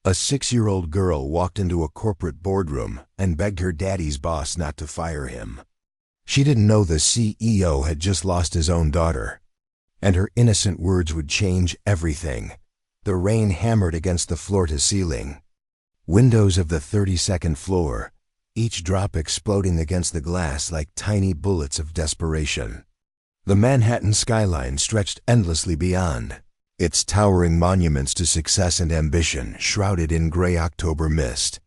A 6-year-old girl walked into a corporate boardroom and begged her daddy's boss not to fire him. She didn't know the CEO had just lost his own daughter, and her innocent words would change everything. The rain hammered against the floor-to-ceiling windows of the 32nd floor, each drop exploding against the glass like tiny bullets of desperation. The Manhattan skyline stretched endlessly beyond, its towering monuments to success and ambition shrouded in gray October mist.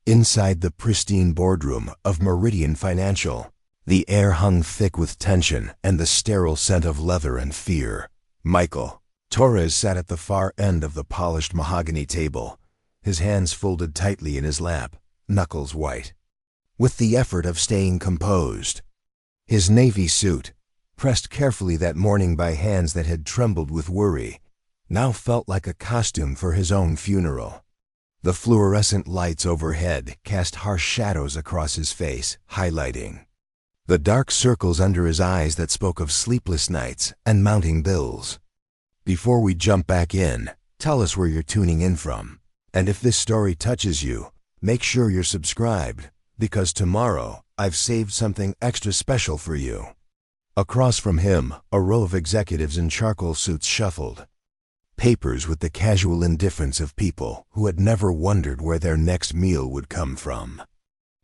Inside the pristine boardroom of Meridian Financial, the air hung thick with tension and the sterile scent of leather and fear. Michael Torres sat at the far end of the polished mahogany table, his hands folded tightly in his lap, knuckles white, with the effort of staying composed. His navy suit, pressed carefully that morning by hands that had trembled with worry, now felt like a costume for his own funeral. The fluorescent lights overhead cast harsh shadows across his face, highlighting the dark circles under his eyes that spoke of sleepless nights and mounting bills. Before we jump back in, tell us where you're tuning in from. And if this story touches you, make sure you're subscribed, because tomorrow I've saved something extra special for you. Across from him, a row of executives in charcoal suits shuffled, papers with the casual indifference of people who had never wondered where their next meal would come from.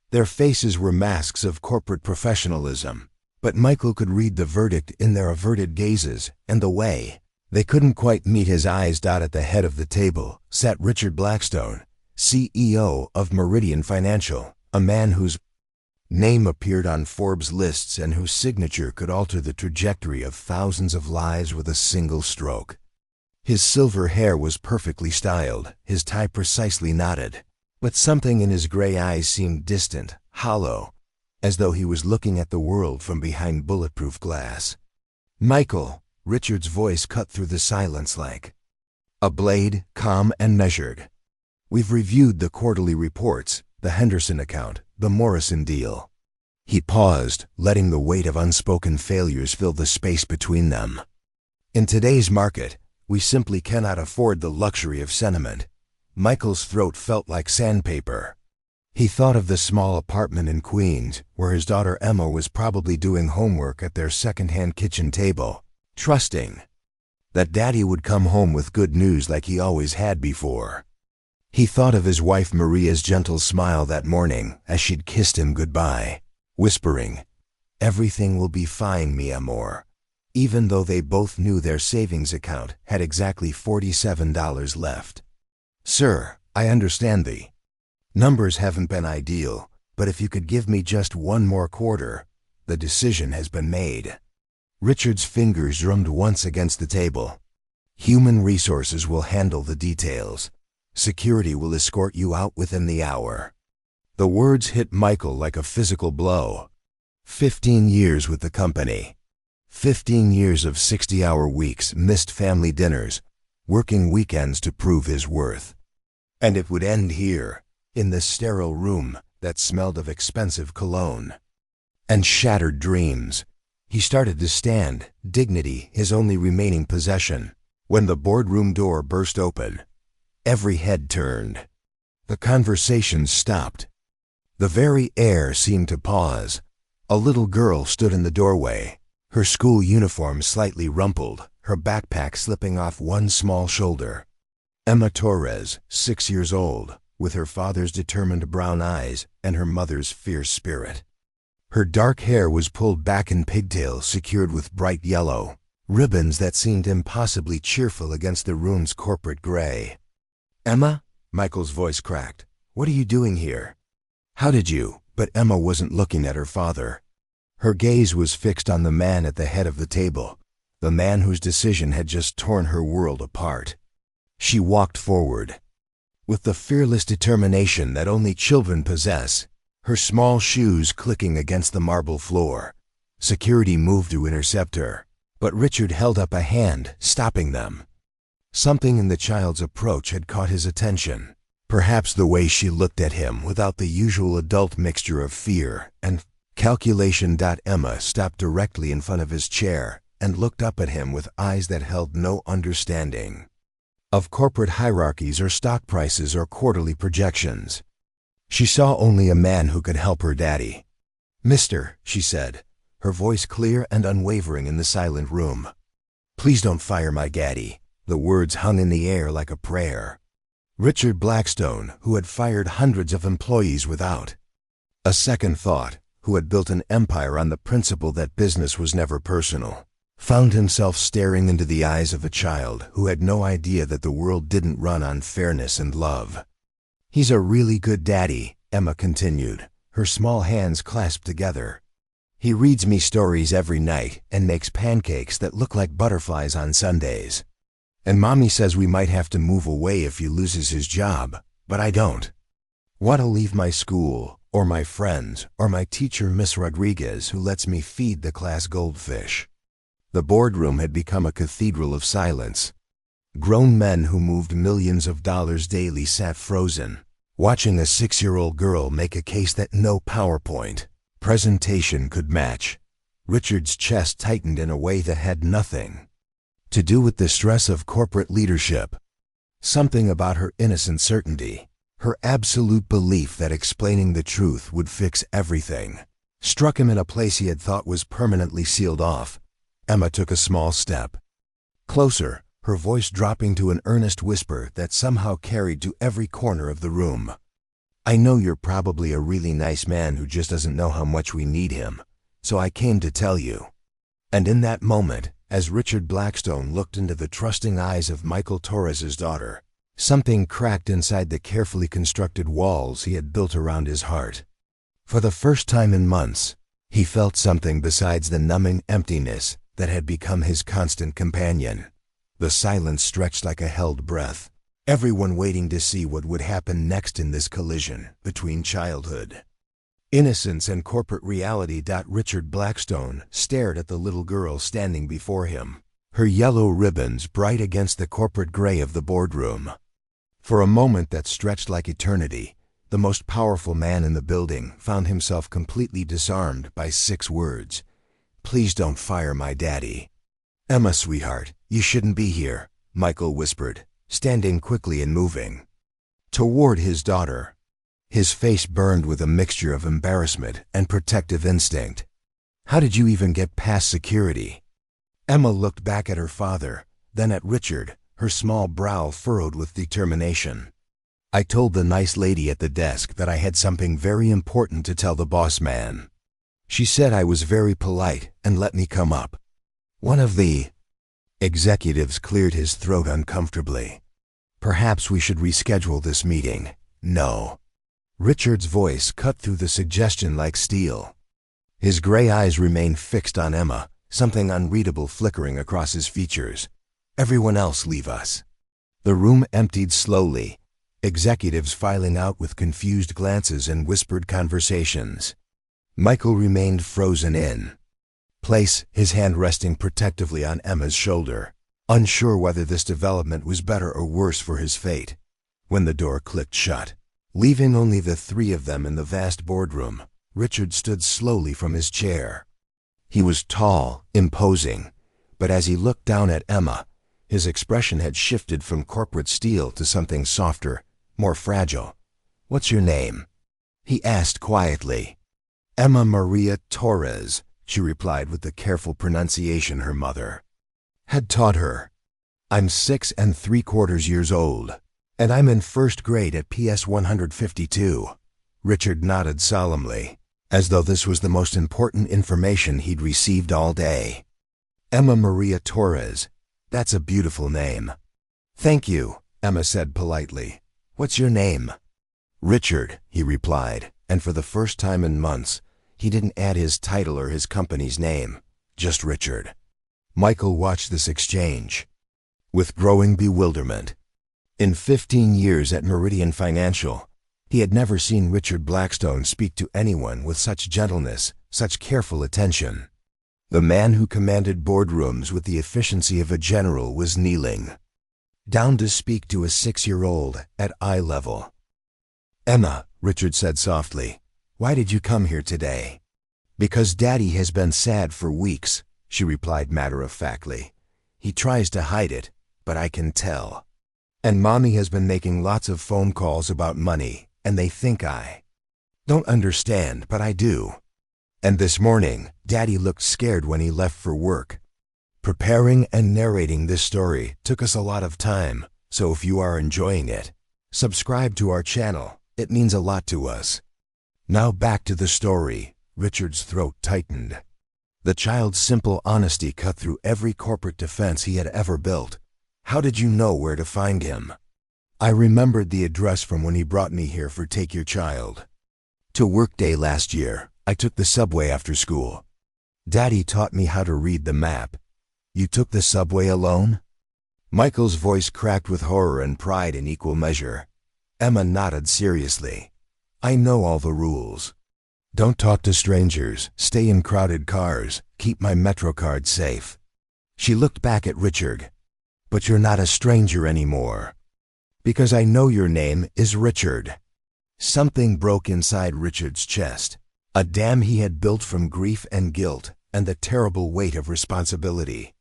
Their faces were masks of corporate professionalism, but Michael could read the verdict in their averted gazes and the way they couldn't quite meet his eyes. At the head of the table sat Richard Blackstone, CEO of Meridian Financial, a man whose name appeared on Forbes lists and whose signature could alter the trajectory of thousands of lives with a single stroke. His silver hair was perfectly styled, his tie precisely knotted, but something in his gray eyes seemed distant, hollow, as though he was looking at the world from behind bulletproof glass. "Michael," Richard's voice cut through the silence like a blade, calm and measured. "We've reviewed the quarterly reports, the Henderson account, the Morrison deal." He paused, letting the weight of unspoken failures fill the space between them. "In today's market, we simply cannot afford the luxury of sentiment." Michael's throat felt like sandpaper. He thought of the small apartment in Queens, where his daughter Emma was probably doing homework at their second-hand kitchen table, trusting that Daddy would come home with good news like he always had before. He thought of his wife Maria's gentle smile that morning as she'd kissed him goodbye, whispering, "Everything will be fine, mi amor," even though they both knew their savings account had exactly $47 left. "Sir, I understand the numbers haven't been ideal, but if you could give me just one more quarter, the decision has been made." Richard's fingers drummed once against the table. "Human resources will handle the details. Security will escort you out within the hour." The words hit Michael like a physical blow. 15 years with the company. 15 years of 60-hour weeks, missed family dinners, working weekends to prove his worth. And it would end here, in this sterile room that smelled of expensive cologne and shattered dreams. He started to stand, dignity his only remaining possession, when the boardroom door burst open. Every head turned. The conversation stopped. The very air seemed to pause. A little girl stood in the doorway, her school uniform slightly rumpled, her backpack slipping off one small shoulder. Emma Torres, 6 years old, with her father's determined brown eyes and her mother's fierce spirit. Her dark hair was pulled back in pigtails secured with bright yellow ribbons that seemed impossibly cheerful against the room's corporate gray. "Emma?" Michael's voice cracked. "What are you doing here? How did you?" But Emma wasn't looking at her father. Her gaze was fixed on the man at the head of the table, the man whose decision had just torn her world apart. She walked forward, with the fearless determination that only children possess, her small shoes clicking against the marble floor. Security moved to intercept her, but Richard held up a hand, stopping them. Something in the child's approach had caught his attention. Perhaps the way she looked at him without the usual adult mixture of fear and calculation. Emma stopped directly in front of his chair and looked up at him with eyes that held no understanding. of corporate hierarchies or stock prices or quarterly projections. She saw only a man who could help her daddy. "Mister," she said, her voice clear and unwavering in the silent room. "Please don't fire my daddy." The words hung in the air like a prayer. Richard Blackstone, who had fired hundreds of employees without a second thought, who had built an empire on the principle that business was never personal, found himself staring into the eyes of a child who had no idea that the world didn't run on fairness and love. "He's a really good daddy," Emma continued, her small hands clasped together. "He reads me stories every night and makes pancakes that look like butterflies on Sundays. And Mommy says we might have to move away if he loses his job, but I don't want to leave my school, or my friends, or my teacher Miss Rodriguez, who lets me feed the class goldfish." The boardroom had become a cathedral of silence. Grown men who moved millions of dollars daily sat frozen, watching a 6-year-old girl make a case that no PowerPoint presentation could match. Richard's chest tightened in a way that had nothing to do with the stress of corporate leadership. Something about her innocent certainty, her absolute belief that explaining the truth would fix everything, struck him in a place he had thought was permanently sealed off. Emma took a small step closer, her voice dropping to an earnest whisper that somehow carried to every corner of the room. "I know you're probably a really nice man who just doesn't know how much we need him, so I came to tell you." And in that moment, as Richard Blackstone looked into the trusting eyes of Michael Torres's daughter, something cracked inside the carefully constructed walls he had built around his heart. For the first time in months, he felt something besides the numbing emptiness that had become his constant companion. The silence stretched like a held breath, everyone waiting to see what would happen next in this collision between childhood innocence and corporate reality. Richard Blackstone stared at the little girl standing before him, her yellow ribbons bright against the corporate gray of the boardroom. For a moment that stretched like eternity, the most powerful man in the building found himself completely disarmed by 6 words. "Please don't fire my daddy." "Emma, sweetheart, you shouldn't be here," Michael whispered, standing quickly and moving toward his daughter. His face burned with a mixture of embarrassment and protective instinct. "How did you even get past security?" Emma looked back at her father, then at Richard, her small brow furrowed with determination. "I told the nice lady at the desk that I had something very important to tell the boss man. She said I was very polite and let me come up." One of the executives cleared his throat uncomfortably. "Perhaps we should reschedule this meeting." "No." Richard's voice cut through the suggestion like steel. His gray eyes remained fixed on Emma, something unreadable flickering across his features. "Everyone else leave us." The room emptied slowly, executives filing out with confused glances and whispered conversations. Michael remained frozen in place, his hand resting protectively on Emma's shoulder, unsure whether this development was better or worse for his fate. When the door clicked shut, leaving only the 3 of them in the vast boardroom, Richard stood slowly from his chair. He was tall, imposing, but as he looked down at Emma, his expression had shifted from corporate steel to something softer, more fragile. "What's your name?" he asked quietly. "Emma Maria Torres," she replied with the careful pronunciation her mother had taught her. "I'm 6¾ years old, and I'm in 1st grade at PS 152. Richard nodded solemnly, as though this was the most important information he'd received all day. "Emma Maria Torres. That's a beautiful name." "Thank you," Emma said politely. "What's your name?" "Richard," he replied, and for the first time in months, he didn't add his title or his company's name, just Richard. Michael watched this exchange with growing bewilderment. In 15 years at Meridian Financial, he had never seen Richard Blackstone speak to anyone with such gentleness, such careful attention. The man who commanded boardrooms with the efficiency of a general was kneeling down to speak to a 6-year-old at eye level. "Emma," Richard said softly, "why did you come here today?" "Because Daddy has been sad for weeks," she replied matter-of-factly. "He tries to hide it, but I can tell." And Mommy has been making lots of phone calls about money, and they think I don't understand, but I do. And this morning, Daddy looked scared when he left for work. Preparing and narrating this story took us a lot of time, so if you are enjoying it, subscribe to our channel. It means a lot to us. Now back to the story. Richard's throat tightened. The child's simple honesty cut through every corporate defense he had ever built. How did you know where to find him? I remembered the address from when he brought me here for Take Your Child. To Workday last year, I took the subway after school. Daddy taught me how to read the map. You took the subway alone? Michael's voice cracked with horror and pride in equal measure. Emma nodded seriously. I know all the rules. Don't talk to strangers, stay in crowded cars, keep my MetroCard safe. She looked back at Richard. But you're not a stranger anymore. Because I know your name is Richard. Something broke inside Richard's chest. A dam he had built from grief and guilt, and the terrible weight of responsibility.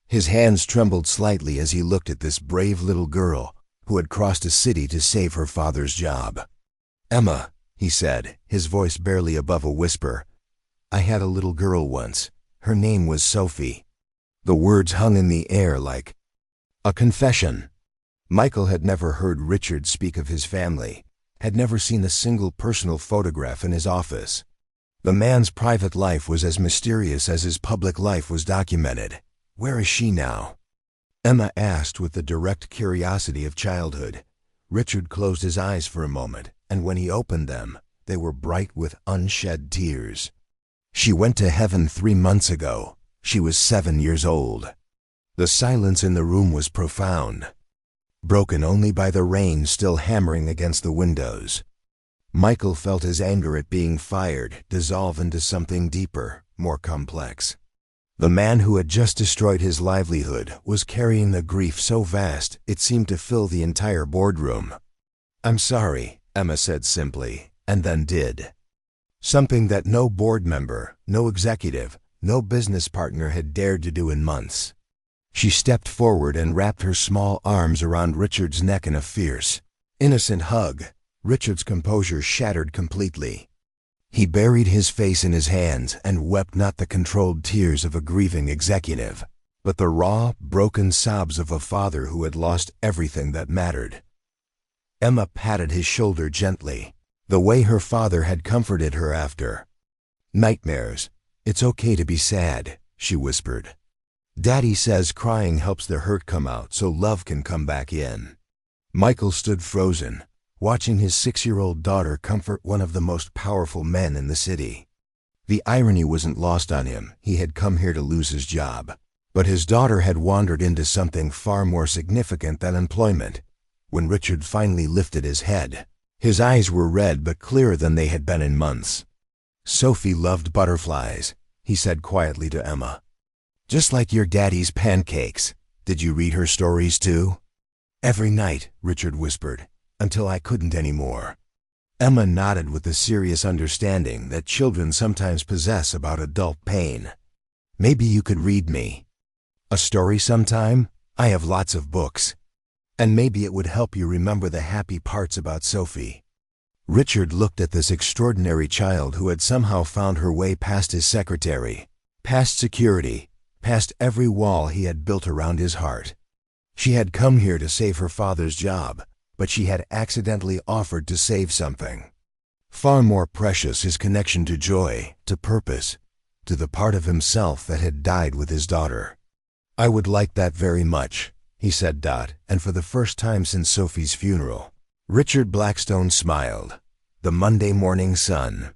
His hands trembled slightly as he looked at this brave little girl who had crossed a city to save her father's job. Emma, he said, his voice barely above a whisper. I had a little girl once. Her name was Sophie. The words hung in the air like a confession. Michael had never heard Richard speak of his family, had never seen a single personal photograph in his office. The man's private life was as mysterious as his public life was documented. Where is she now? Emma asked with the direct curiosity of childhood. Richard closed his eyes for a moment, and when he opened them, they were bright with unshed tears. She went to heaven 3 months ago. She was 7 years old. The silence in the room was profound, broken only by the rain still hammering against the windows. Michael felt his anger at being fired dissolve into something deeper, more complex. The man who had just destroyed his livelihood was carrying a grief so vast it seemed to fill the entire boardroom. I'm sorry, Emma said simply, and then did. Something that no board member, no executive, no business partner had dared to do in months. She stepped forward and wrapped her small arms around Richard's neck in a fierce, innocent hug. Richard's composure shattered completely. He buried his face in his hands and wept not the controlled tears of a grieving executive, but the raw, broken sobs of a father who had lost everything that mattered. Emma patted his shoulder gently, the way her father had comforted her after nightmares. It's okay to be sad, she whispered. Daddy says crying helps the hurt come out so love can come back in. Michael stood frozen, watching his 6-year-old daughter comfort one of the most powerful men in the city. The irony wasn't lost on him. He had come here to lose his job. But his daughter had wandered into something far more significant than employment. When Richard finally lifted his head, his eyes were red but clearer than they had been in months. Sophie loved butterflies, he said quietly to Emma. Just like your daddy's pancakes. Did you read her stories too? Every night, Richard whispered, until I couldn't anymore. Emma nodded with the serious understanding that children sometimes possess about adult pain. Maybe you could read me a story sometime? I have lots of books. And maybe it would help you remember the happy parts about Sophie. Richard looked at this extraordinary child who had somehow found her way past his secretary, past security, past every wall he had built around his heart. She had come here to save her father's job, but she had accidentally offered to save something far more precious, his connection to joy, to purpose, to the part of himself that had died with his daughter. I would like that very much, he said. And for the first time since Sophie's funeral, Richard Blackstone smiled. The Monday morning sun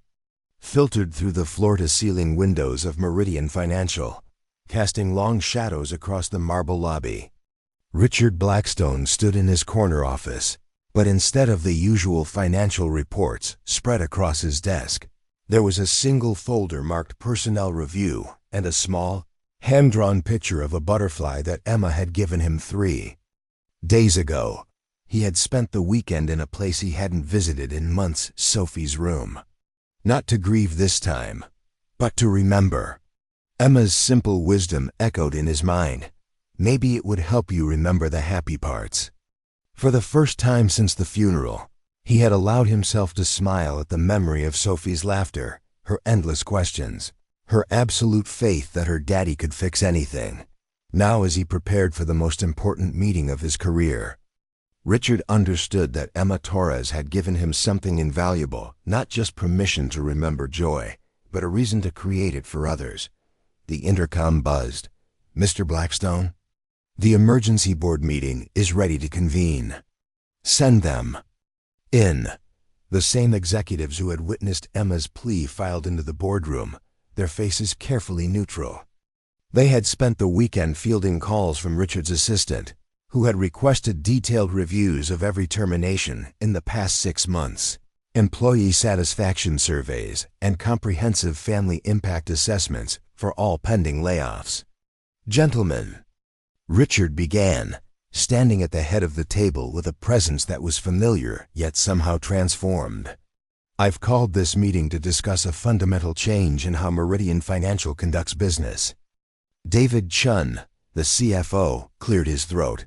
filtered through the floor-to-ceiling windows of Meridian Financial, casting long shadows across the marble lobby. Richard Blackstone stood in his corner office, but instead of the usual financial reports spread across his desk, there was a single folder marked Personnel Review and a small, hand-drawn picture of a butterfly that Emma had given him 3 days ago. He had spent the weekend in a place he hadn't visited in months, Sophie's room. Not to grieve this time, but to remember. Emma's simple wisdom echoed in his mind. Maybe it would help you remember the happy parts. For the first time since the funeral, he had allowed himself to smile at the memory of Sophie's laughter, her endless questions, her absolute faith that her daddy could fix anything. Now, as he prepared for the most important meeting of his career, Richard understood that Emma Torres had given him something invaluable, not just permission to remember joy, but a reason to create it for others. The intercom buzzed. "Mr. Blackstone, the emergency board meeting is ready to convene. Send them in." The same executives who had witnessed Emma's plea filed into the boardroom, their faces carefully neutral. They had spent the weekend fielding calls from Richard's assistant, who had requested detailed reviews of every termination in the past 6 months, employee satisfaction surveys, and comprehensive family impact assessments for all pending layoffs. "Gentlemen," Richard began, standing at the head of the table with a presence that was familiar yet somehow transformed. "I've called this meeting to discuss a fundamental change in how Meridian Financial conducts business." David Chun, the CFO, cleared his throat.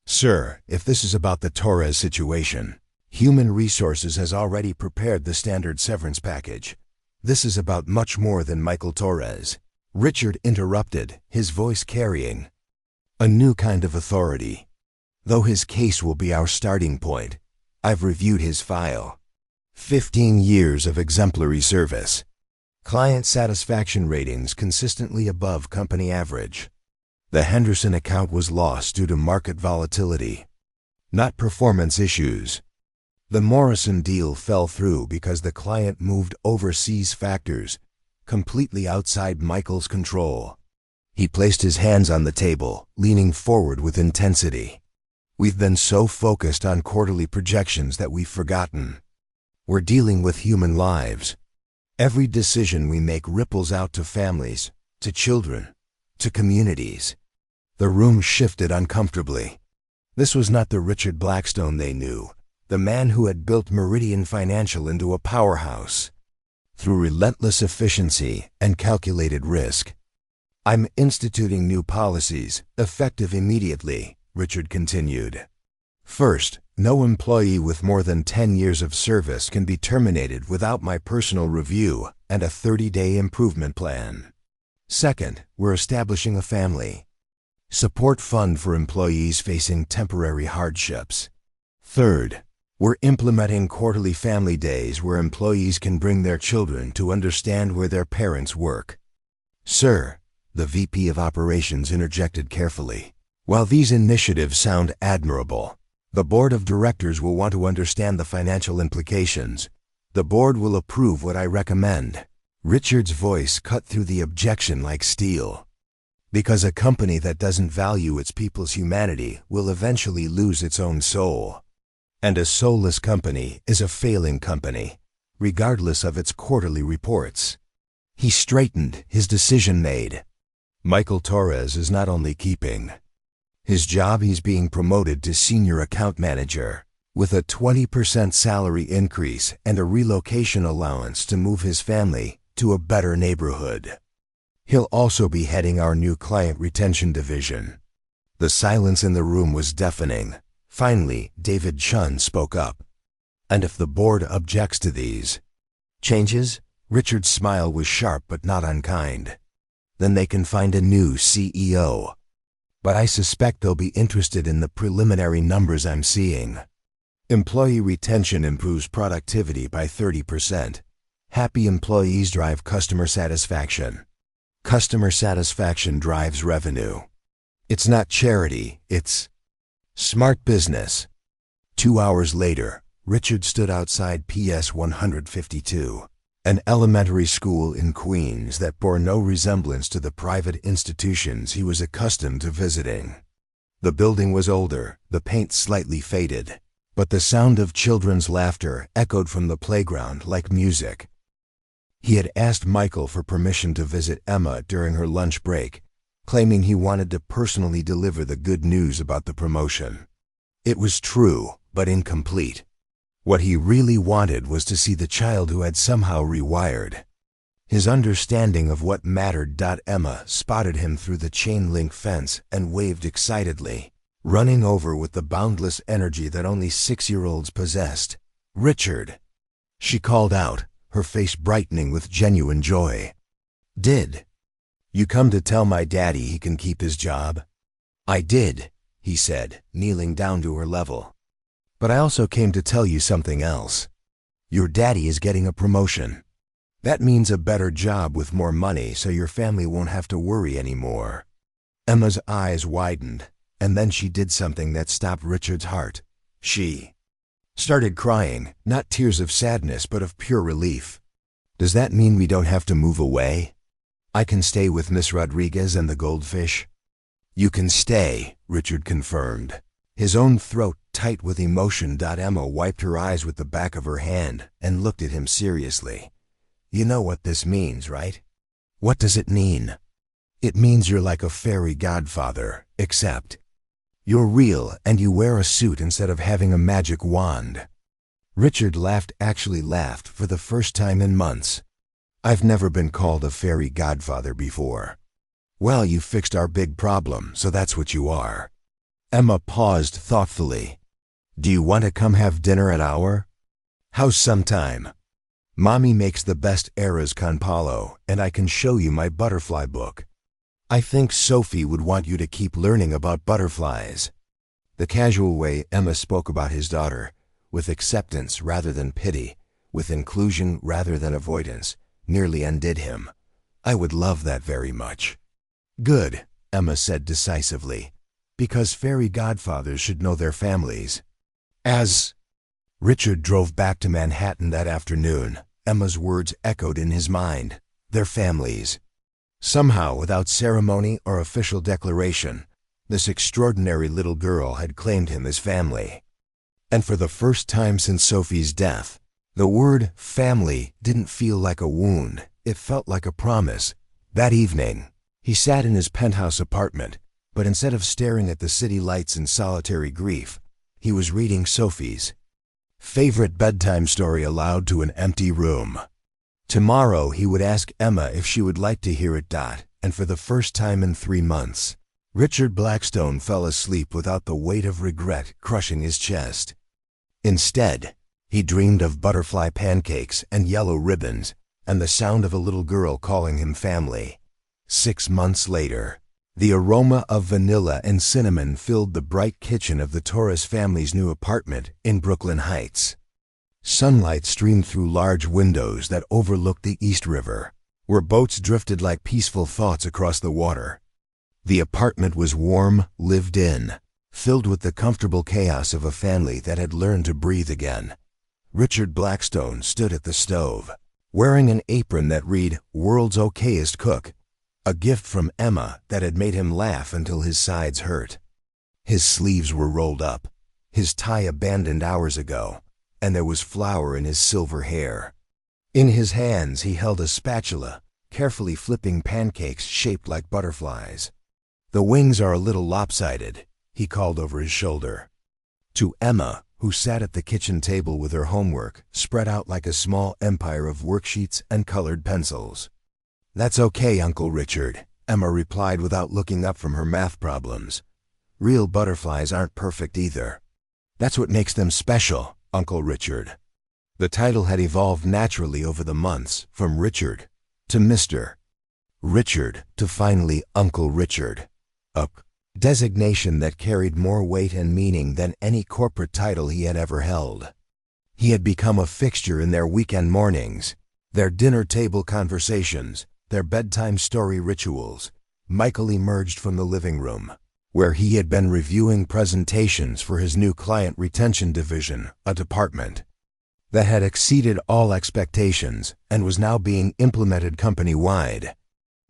"Sir, if this is about the Torres situation, Human Resources has already prepared the standard severance package. This is about much more than Michael Torres." Richard interrupted, his voice carrying a new kind of authority. "Though his case will be our starting point, I've reviewed his file. 15 years of exemplary service. Client satisfaction ratings consistently above company average. The Henderson account was lost due to market volatility, not performance issues. The Morrison deal fell through because the client moved overseas factors, completely outside Michael's control." He placed his hands on the table, leaning forward with intensity. "We've been so focused on quarterly projections that we've forgotten. We're dealing with human lives. Every decision we make ripples out to families, to children, to communities." The room shifted uncomfortably. This was not the Richard Blackstone they knew, the man who had built Meridian Financial into a powerhouse through relentless efficiency and calculated risk. "I'm instituting new policies, effective immediately," Richard continued. "First, no employee with more than 10 years of service can be terminated without my personal review and a 30-day improvement plan. Second, we're establishing a family support fund for employees facing temporary hardships. Third, we're implementing quarterly family days where employees can bring their children to understand where their parents work." "Sir," the VP of Operations interjected carefully, "while these initiatives sound admirable, the board of directors will want to understand the financial implications. The board will approve what I recommend." Richard's voice cut through the objection like steel. "Because a company that doesn't value its people's humanity will eventually lose its own soul. And a soulless company is a failing company, regardless of its quarterly reports." He straightened, his decision made. "Michael Torres is not only keeping his job, he's being promoted to senior account manager, with a 20% salary increase and a relocation allowance to move his family to a better neighborhood. He'll also be heading our new client retention division." The silence in the room was deafening. Finally, David Chun spoke up. "And if the board objects to these changes?" Richard's smile was sharp but not unkind. "Then they can find a new CEO. But I suspect they'll be interested in the preliminary numbers I'm seeing. Employee retention improves productivity by 30%. Happy employees drive customer satisfaction. Customer satisfaction drives revenue. It's not charity, it's smart business." 2 hours later, Richard stood outside PS 152, an elementary school in Queens that bore no resemblance to the private institutions he was accustomed to visiting. The building was older, the paint slightly faded, but the sound of children's laughter echoed from the playground like music. He had asked Michael for permission to visit Emma during her lunch break, claiming he wanted to personally deliver the good news about the promotion. It was true, but incomplete. What he really wanted was to see the child who had somehow rewired his understanding of what mattered. Emma spotted him through the chain-link fence and waved excitedly. running over with the boundless energy that only 6-year-olds possessed. "Richard!" she called out, her face brightening with genuine joy. "Did you come to tell my daddy he can keep his job?" "I did," he said, kneeling down to her level. "But I also came to tell you something else. Your daddy is getting a promotion. That means a better job with more money, so your family won't have to worry anymore." Emma's eyes widened, and then she did something that stopped Richard's heart. She started crying, not tears of sadness but of pure relief. "Does that mean we don't have to move away? I can stay with Miss Rodriguez and the goldfish?" "You can stay," Richard confirmed, his own throat tight with emotion. Emma wiped her eyes with the back of her hand and looked at him seriously. "You know what this means, right?" "What does it mean?" "It means you're like a fairy godfather, except you're real and you wear a suit instead of having a magic wand." Richard actually laughed for the first time in months. "I've never been called a fairy godfather before." "Well, you fixed our big problem, so that's what you are." Emma paused thoughtfully. "Do you want to come have dinner at our house sometime? Mommy makes the best arroz con palo, and I can show you my butterfly book. I think Sophie would want you to keep learning about butterflies." The casual way Emma spoke about his daughter, with acceptance rather than pity, with inclusion rather than avoidance, nearly undid him. "I would love that very much." "Good," Emma said decisively, "because fairy godfathers should know their families." As Richard drove back to Manhattan that afternoon, Emma's words echoed in his mind. Their families. Somehow, without ceremony or official declaration, this extraordinary little girl had claimed him as family. And for the first time since Sophie's death, the word family didn't feel like a wound, it felt like a promise. That evening, he sat in his penthouse apartment, but instead of staring at the city lights in solitary grief, he was reading Sophie's favorite bedtime story aloud to an empty room. Tomorrow he would ask Emma if she would like to hear it. And for the first time in 3 months, Richard Blackstone fell asleep without the weight of regret crushing his chest. Instead, he dreamed of butterfly pancakes and yellow ribbons and the sound of a little girl calling him family. 6 months later, the aroma of vanilla and cinnamon filled the bright kitchen of the Torres family's new apartment in Brooklyn Heights. Sunlight streamed through large windows that overlooked the East River, where boats drifted like peaceful thoughts across the water. The apartment was warm, lived in, filled with the comfortable chaos of a family that had learned to breathe again. Richard Blackstone stood at the stove, wearing an apron that read, "World's Okayest Cook," a gift from Emma that had made him laugh until his sides hurt. His sleeves were rolled up, his tie abandoned hours ago, and there was flour in his silver hair. In his hands he held a spatula, carefully flipping pancakes shaped like butterflies. "The wings are a little lopsided," he called over his shoulder. To Emma, who sat at the kitchen table with her homework spread out like a small empire of worksheets and colored pencils. "That's okay, Uncle Richard," Emma replied without looking up from her math problems. "Real butterflies aren't perfect either. That's what makes them special, Uncle Richard." The title had evolved naturally over the months, from Richard to Mr. Richard to finally Uncle Richard, a designation that carried more weight and meaning than any corporate title he had ever held. He had become a fixture in their weekend mornings, their dinner table conversations, their bedtime story rituals. Michael emerged from the living room, where he had been reviewing presentations for his new client retention division, a department that had exceeded all expectations and was now being implemented company-wide.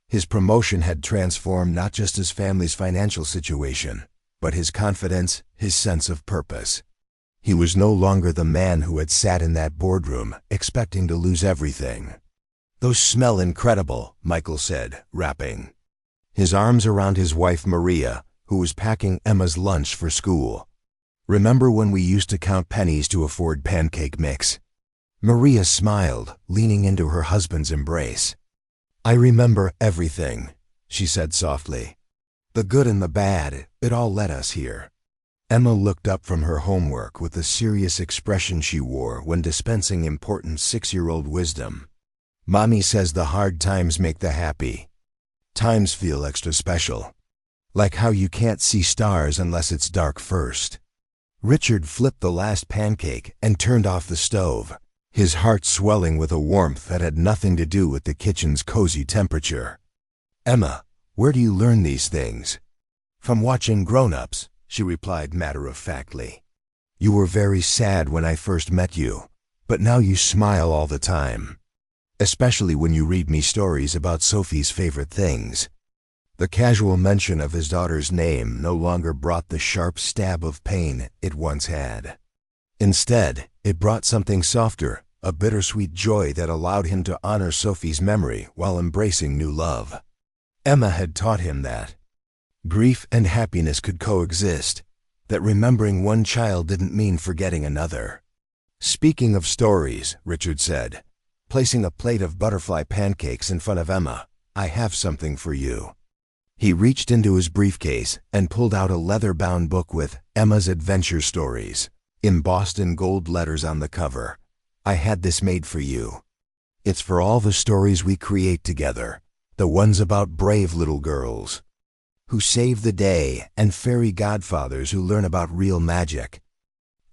His promotion had transformed not just his family's financial situation, but his confidence, his sense of purpose. He was no longer the man who had sat in that boardroom expecting to lose everything. "Those smell incredible," Michael said, rapping his arms around his wife Maria, who was packing Emma's lunch for school. "Remember when we used to count pennies to afford pancake mix?" Maria smiled, leaning into her husband's embrace. "I remember everything," she said softly. "The good and the bad, it all led us here." Emma looked up from her homework with the serious expression she wore when dispensing important 6-year-old wisdom. Mommy says the hard times make the happy. Times feel extra special. Like how you can't see stars unless it's dark first. Richard flipped the last pancake and turned off the stove, his heart swelling with a warmth that had nothing to do with the kitchen's cozy temperature. Emma, where do you learn these things? From watching grown-ups, she replied matter-of-factly. You were very sad when I first met you, but now you smile all the time. Especially when you read me stories about Sophie's favorite things. The casual mention of his daughter's name no longer brought the sharp stab of pain it once had. Instead, it brought something softer, a bittersweet joy that allowed him to honor Sophie's memory while embracing new love. Emma had taught him that grief and happiness could coexist, that remembering one child didn't mean forgetting another. Speaking of stories, Richard said, placing a plate of butterfly pancakes in front of Emma, I have something for you. He reached into his briefcase and pulled out a leather-bound book with Emma's Adventure Stories, embossed in gold letters on the cover. I had this made for you. It's for all the stories we create together, the ones about brave little girls who save the day and fairy godfathers who learn about real magic.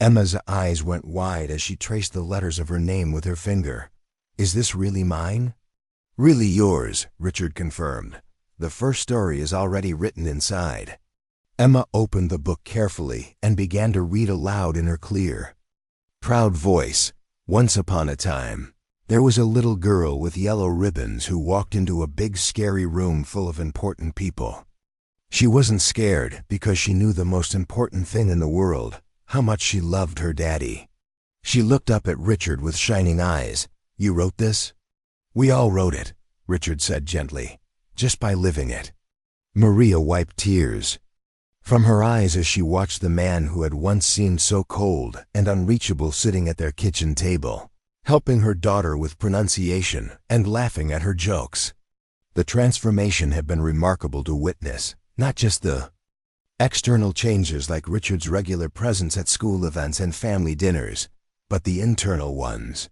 Emma's eyes went wide as she traced the letters of her name with her finger. Is this really mine? Really yours, Richard confirmed. The first story is already written inside. Emma opened the book carefully and began to read aloud in her clear, proud voice. Once upon a time, there was a little girl with yellow ribbons who walked into a big scary room full of important people. She wasn't scared because she knew the most important thing in the world, how much she loved her daddy. She looked up at Richard with shining eyes. You wrote this? We all wrote it, Richard said gently, just by living it. Maria wiped tears from her eyes as she watched the man who had once seemed so cold and unreachable sitting at their kitchen table, helping her daughter with pronunciation and laughing at her jokes. The transformation had been remarkable to witness, not just the external changes like Richard's regular presence at school events and family dinners, but the internal ones.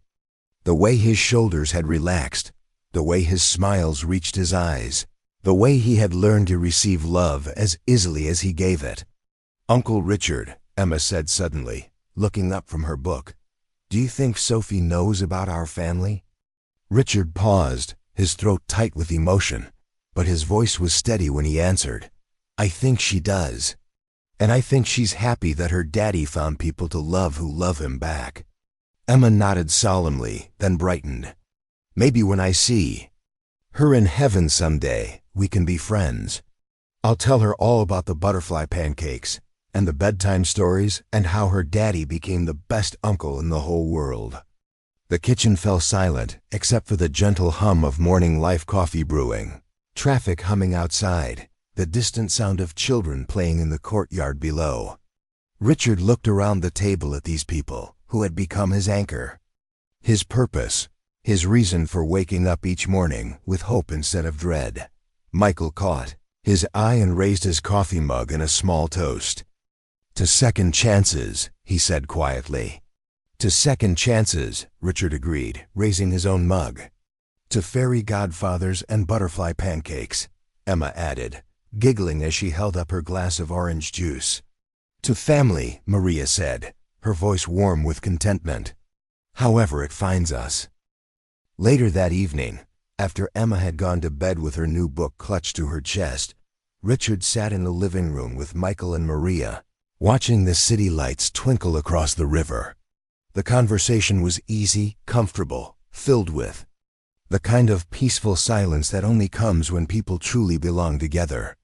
The way his shoulders had relaxed, the way his smiles reached his eyes, the way he had learned to receive love as easily as he gave it. Uncle Richard, Emma said suddenly, looking up from her book, do you think Sophie knows about our family? Richard paused, his throat tight with emotion, but his voice was steady when he answered, I think she does. And I think she's happy that her daddy found people to love who love him back. Emma nodded solemnly, then brightened. Maybe when I see her in heaven someday, we can be friends. I'll tell her all about the butterfly pancakes and the bedtime stories and how her daddy became the best uncle in the whole world. The kitchen fell silent except for the gentle hum of morning life coffee brewing, traffic humming outside, the distant sound of children playing in the courtyard below. Richard looked around the table at these people who had become his anchor, his purpose, his reason for waking up each morning with hope instead of dread. Michael caught his eye and raised his coffee mug in a small toast. To second chances, he said quietly. To second chances, Richard agreed, raising his own mug. To fairy godfathers and butterfly pancakes, Emma added, giggling as she held up her glass of orange juice. To family, Maria said, her voice warm with contentment. However it finds us. Later that evening, after Emma had gone to bed with her new book clutched to her chest, Richard sat in the living room with Michael and Maria, watching the city lights twinkle across the river. The conversation was easy, comfortable, filled with the kind of peaceful silence that only comes when people truly belong together.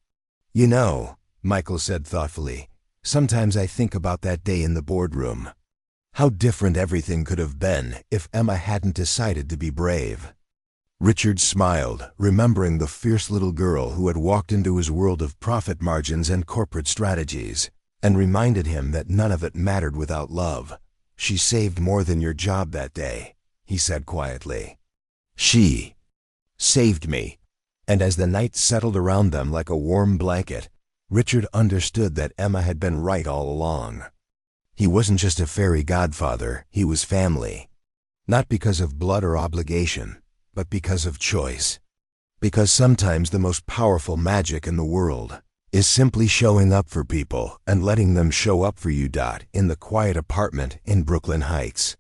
You know, Michael said thoughtfully, sometimes I think about that day in the boardroom. How different everything could have been if Emma hadn't decided to be brave. Richard smiled, remembering the fierce little girl who had walked into his world of profit margins and corporate strategies, and reminded him that none of it mattered without love. She saved more than your job that day, he said quietly. She saved me. And as the night settled around them like a warm blanket, Richard understood that Emma had been right all along. He wasn't just a fairy godfather, he was family. Not because of blood or obligation, but because of choice. Because sometimes the most powerful magic in the world is simply showing up for people and letting them show up for you. In the quiet apartment in Brooklyn Heights,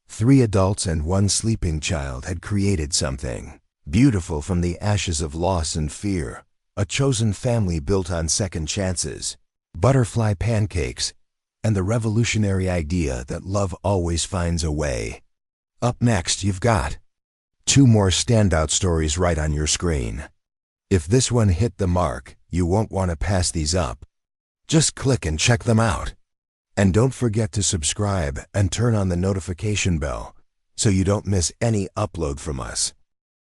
3 adults and 1 sleeping child had created something beautiful from the ashes of loss and fear. A chosen family built on second chances, butterfly pancakes, and the revolutionary idea that love always finds a way. Up next, you've got 2 more standout stories right on your screen. If this one hit the mark, you won't want to pass these up. Just click and check them out. And don't forget to subscribe and turn on the notification bell so you don't miss any upload from us.